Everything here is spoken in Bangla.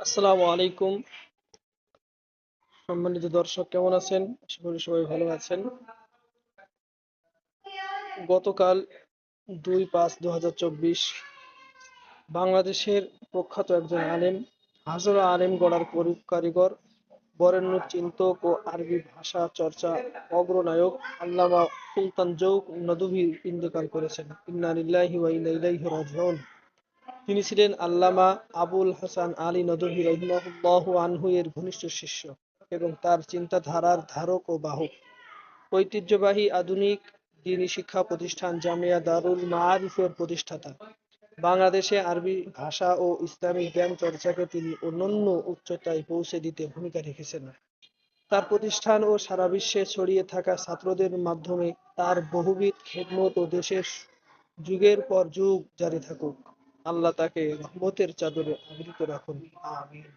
আসসালামু আলাইকুম। সম্মানিত দর্শক, কেমন আছেন? আশা করি সবাই ভালো আছেন। গতকাল 2/5/2024 বাংলাদেশের প্রখ্যাত একজন আলেম, হাজারো আলেম গড়ার কারিগর, বরেণ্য চিন্তক ও আরবি ভাষা চর্চা অগ্রনায়ক আল্লামা সুলতান জৌক নদভী ইন্তেকাল করেছেন। ইন্না লিল্লাহি ওয়া ইন্না ইলাইহি রাজিউন। তিনি ছিলেন আল্লামা আবুল হাসান আলী নদভী রাহিমাহুল্লাহু আনহু এর ঘনিষ্ঠ শিষ্য এবং তার চিন্তাধারার ধারক ও বাহক। ঐতিহ্যবাহী আধুনিক দ্বীনি শিক্ষা প্রতিষ্ঠান জামিয়া দারুল মাআরিফের প্রতিষ্ঠাতা। বাংলাদেশে আরবি ভাষা ও ইসলামিক জ্ঞান চর্চাকে তিনি অনন্য উচ্চতায় পৌঁছে দিতে ভূমিকা রেখেছেন। তার প্রতিষ্ঠান ও সারা বিশ্বে ছড়িয়ে থাকা ছাত্রদের মাধ্যমে তার বহুবিধ খেদমত ও দেশের যুগের পর যুগ জারি থাকুক। আল্লাহ তাকে রহমতের চাদরে আবৃত রাখুন। আমিন।